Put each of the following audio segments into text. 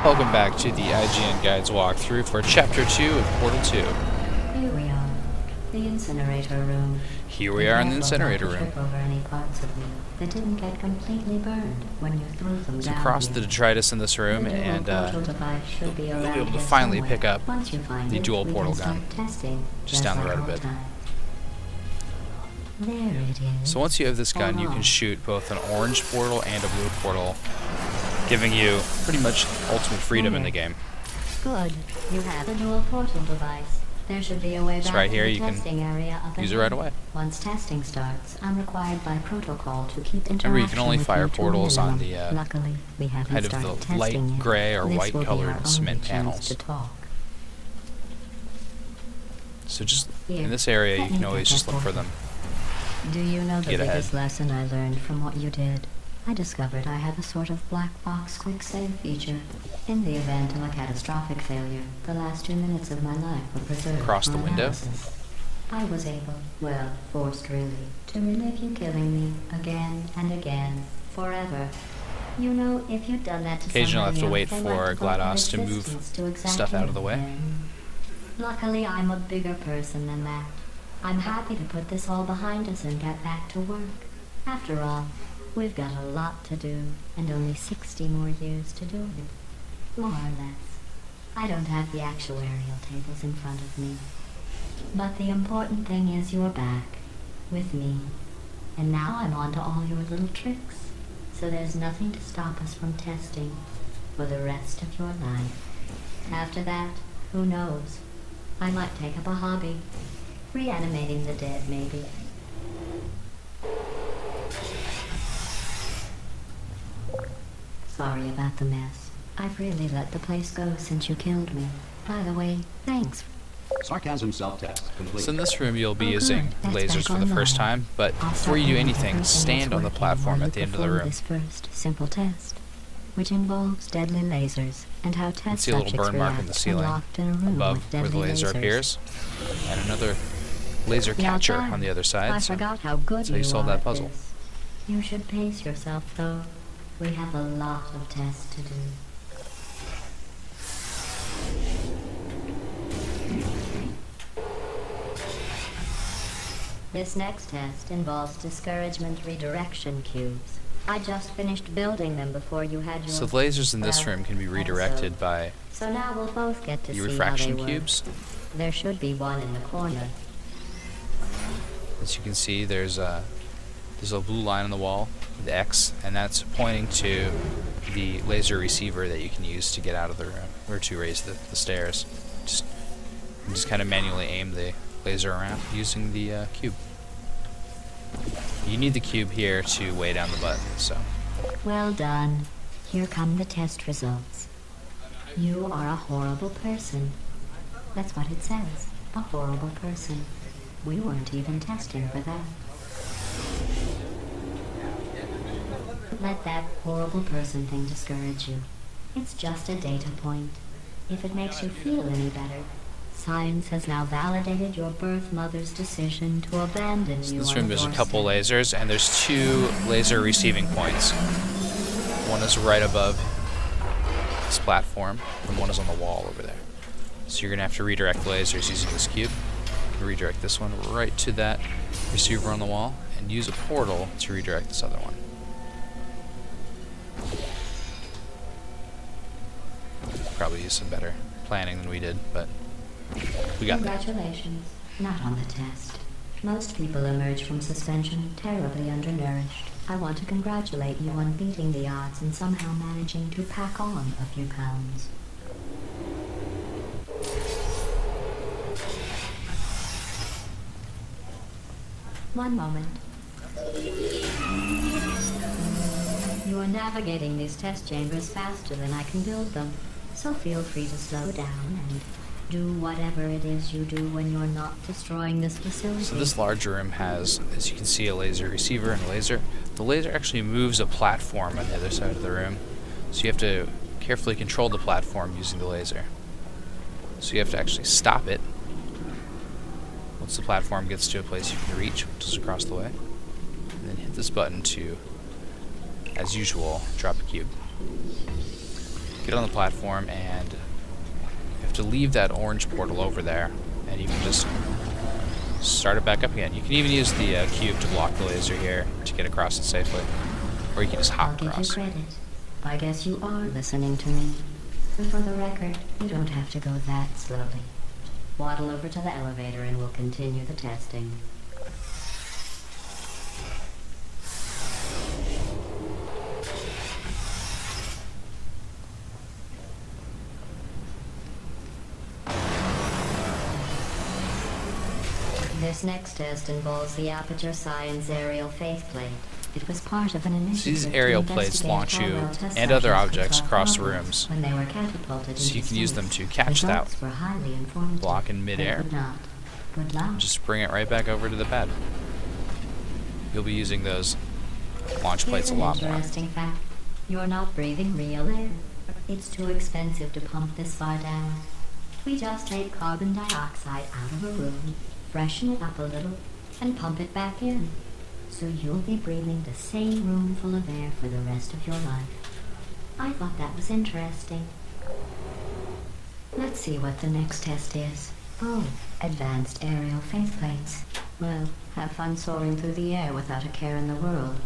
Welcome back to the IGN Guides walkthrough for Chapter 2 of Portal 2. Here we are, the incinerator room. Here we are in the incinerator room. Trip over any parts of me that didn't get completely burned when you threw them So down cross here. the detritus in this room, The dual and portal device should be you'll be around able to here finally somewhere. pick up Once you find the it, dual we portal can gun. start testing, Just down the like road a old bit. times. There it is. so once you have this gun, you can shoot both an orange portal and a blue portal, giving you pretty much ultimate freedom in the game. Good. You have a dual portal device. There should be a way So back right to here the you can testing area up use it ahead. right away. Once testing starts, I'm required by protocol to keep interaction Remember, you can only with fire you to a portals on minimum. the Luckily, we haven't head of started the light testing yet. gray or This white will be colored our cement only chance panels. to talk. So just Here, in this area, you let can me always get just that look for for them. Do you know the Get ahead. biggest lesson I learned from what you did? I discovered I have a sort of black box quick save feature. In the event of a catastrophic failure, the last 2 minutes of my life were preserved Across for the window? analysis. I was able, well, forced really, to relive you killing me again and again, forever. You know, if you'd done that to Occasionally I'll have to somebody wait else, they for might devote GLaDOS to their move existence to exactly stuff out of the way. nothing. Luckily, I'm a bigger person than that. I'm happy to put this all behind us and get back to work. After all, we've got a lot to do, and only 60 more years to do it. More or less. I don't have the actuarial tables in front of me. But the important thing is you're back, with me. And now I'm on to all your little tricks. So there's nothing to stop us from testing for the rest of your life. After that, who knows? I might take up a hobby. Reanimating the dead, maybe. Sorry about the mess. I've really let the place go since you killed me. By the way, thanks. Sarcasm self-test complete. So in this room you'll be Oh, using good. That's lasers back for the first online. time, but I'll before you start do with anything, everything stand that's on the working platform while at the you end of the perform room. This first simple test, which involves deadly lasers and how test See a little subjects burn mark in the react ceiling when locked in a room above with where the deadly laser lasers. appears, and another laser Now catcher done. on the other I side. So forgot how good so you solved are that at puzzle. this. You should pace yourself, though. We have a lot of tests to do. This next test involves discouragement redirection cubes. I just finished building them before you had your... So the lasers in this well, room can be redirected by So now we'll both get to the see refraction how they work. cubes. There should be one in the corner. As you can see, there's a blue line on the wall with X, and that's pointing to the laser receiver that you can use to get out of the room, or to raise the stairs. Just kind of manually aim the laser around using the cube. You need the cube here to weigh down the button, so. Well done. Here come the test results. You are a horrible person. That's what it says. A horrible person. We weren't even testing for that. Let that horrible person thing discourage you. It's just a data point. If it makes you feel any better, science has now validated your birth mother's decision to abandon So you. in this on room the there's a couple doorstep. lasers, and there's 2 laser receiving points. One is right above this platform, and one is on the wall over there. So you're going to have to redirect the lasers using this cube. Redirect this one right to that receiver on the wall, and use a portal to redirect this other one. Probably use some better planning than we did, but we got there. Congratulations. Not on the test. Most people emerge from suspension terribly undernourished. I want to congratulate you on beating the odds and somehow managing to pack on a few pounds. One moment. You are navigating these test chambers faster than I can build them, so feel free to slow down and do whatever it is you do when you're not destroying this facility. So this large room has, as you can see, a laser receiver and a laser. The laser actually moves a platform on the other side of the room, so you have to carefully control the platform using the laser. So you have to actually stop it once the platform gets to a place you can reach, which is across the way, and then hit this button to, as usual, drop a cube. Give get on the platform, and you have to leave that orange portal over there, and you can just start it back up again. You can even use the cube to block the laser here to get across it safely. Or you can just hop I'll across. give you credit. I guess you are listening to me. And for the record, you don't have to go that slowly. Waddle over to the elevator and we'll continue the testing. This next test involves the Aperture Science Aerial Faith Plate. It was part of an initiative. So these aerial plates launch you and other objects across rooms, when they were catapulted so you into can use them space. to catch that Results were highly informative. block in They midair. could not. Good luck. Just bring it right back over to the pad. You'll be using those launch plates a Here's an lot more. interesting fact. You're not breathing real air. It's too expensive to pump this far down. We just take carbon dioxide out of a room, freshen it up a little, and pump it back in. So you'll be breathing the same room full of air for the rest of your life. I thought that was interesting. Let's see what the next test is. Oh, advanced aerial faith plates. Well, have fun soaring through the air without a care in the world.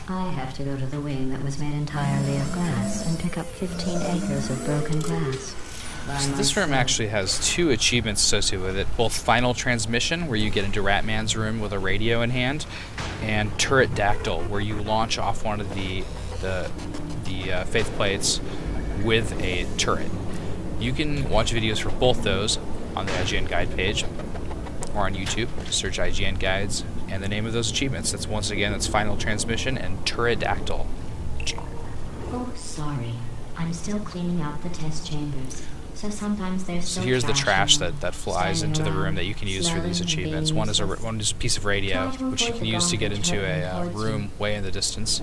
I have to go to the wing that was made entirely of glass and pick up 15 acres of broken glass. So this room actually has 2 achievements associated with it, both Final Transmission, where you get into Ratman's room with a radio in hand, and Turret Dactyl, where you launch off one of the faith plates with a turret. You can watch videos for both those on the IGN Guide page, or on YouTube. Just search IGN Guides, and the name of those achievements. That's once again, that's Final Transmission and Turret Dactyl. Oh, sorry. I'm still cleaning out the test chambers. So sometimes there's So here's the trash in them, that flies standing into the room around, that you can use for these smelling and achievements. being One is a useless. piece of radio, Try to which you avoid can the use to get garbage into a heading towards room you. way in the distance.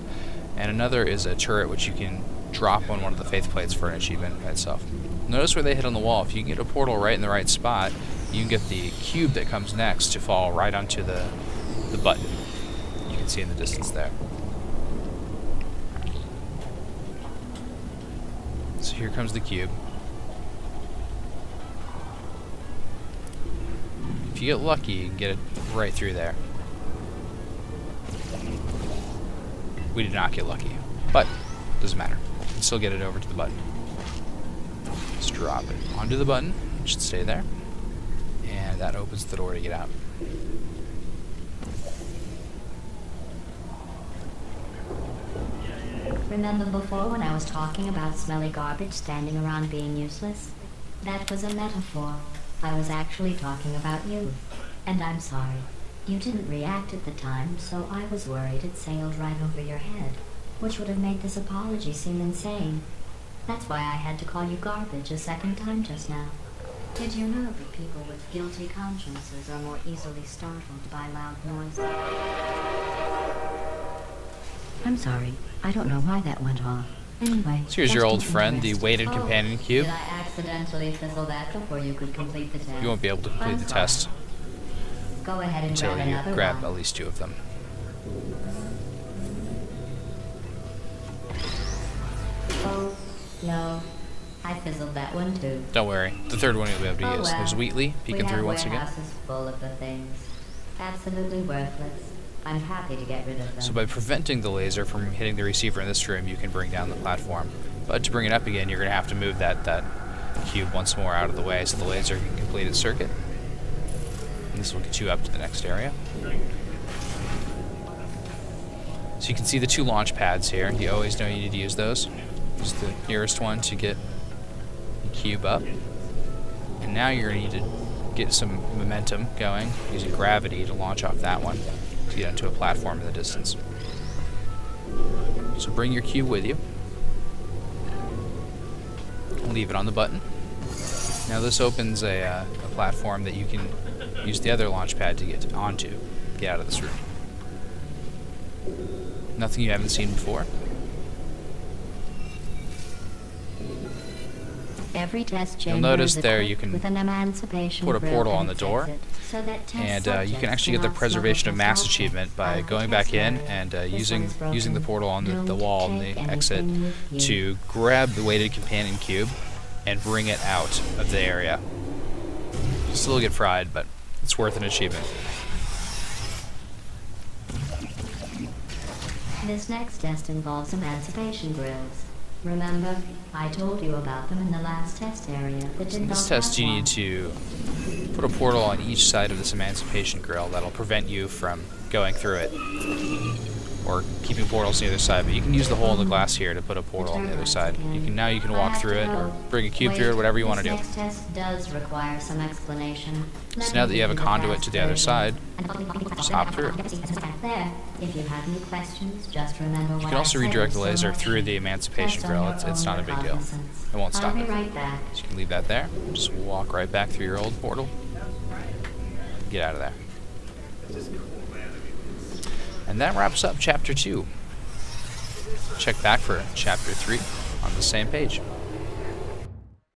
And another is a turret, which you can drop on one of the faith plates for an achievement by itself. Notice where they hit on the wall. If you can get a portal right in the right spot, you can get the cube that comes next to fall right onto the button. You can see in the distance there. So here comes the cube. If you get lucky, you can get it right through there. We did not get lucky, but doesn't matter. You can still get it over to the button. Just drop it onto the button. It should stay there. And that opens the door to get out. Remember before when I was talking about smelly garbage standing around being useless? That was a metaphor. I was actually talking about you. And I'm sorry. You didn't react at the time, so I was worried it sailed right over your head, which would have made this apology seem insane. That's why I had to call you garbage a second time just now. Did you know that people with guilty consciences are more easily startled by loud noises? I'm sorry. I don't know why that went off. Anyway. So here's your just old do the friend, the rest. weighted Oh, companion cube. Did I accidentally fizzle that before you could complete the test? You won't be able to complete I'm the sorry. test Go ahead and until grab you another grab one. at least 2 of them. Oh, no. I fizzled that one too. Don't worry, the third one you'll be able to Oh, use. well. There's Wheatley peeking through once We again. have warehouses full of the things. Absolutely worthless. I'm happy to get rid of them. So by preventing the laser from hitting the receiver in this room, you can bring down the platform. But to bring it up again, you're going to have to move that cube once more out of the way so the laser can complete its circuit. And this will get you up to the next area. So you can see the 2 launch pads here. You always know you need to use those. Use the nearest one to get the cube up. And now you're going to need to get some momentum going using gravity to launch off that one to get onto a platform in the distance. So bring your cube with you. Leave it on the button. Now this opens a platform that you can use the other launch pad to get onto. Get out of this room. Nothing you haven't seen before. Every test chamber You'll notice is there equipped you can with an emancipation put a grill portal on and the its door, exit, so that test and you subjects can actually do get the not preservation of smuggle mass test achievement by out of the going back test in area. and This using one's the broken. portal on the Don't wall and take the anything exit with you. to grab the weighted companion cube and bring it out of the area. Still get fried, but it's worth an achievement. This next test involves emancipation grills. Remember, I told you about them in the last test area that did In not this test, have you one. need to put a portal on each side of this emancipation grill that'll prevent you from going through it or keeping portals on the other side. But you can use the hole in the glass here to put a portal on the other side. Now you can walk through it or bring a cube through it, whatever you want to do. This next test does require some explanation. So now that you have a conduit to the other side, just hop through. There. If you have any questions, just remember what You can also I said redirect the so laser much. through the emancipation Test on grill. your It's own not a big deal. recognizance. It won't stop I'll it. be right back. So you can leave that there. Just walk right back through your old portal. Get out of there. And that wraps up Chapter 2. Check back for Chapter 3 on the same page.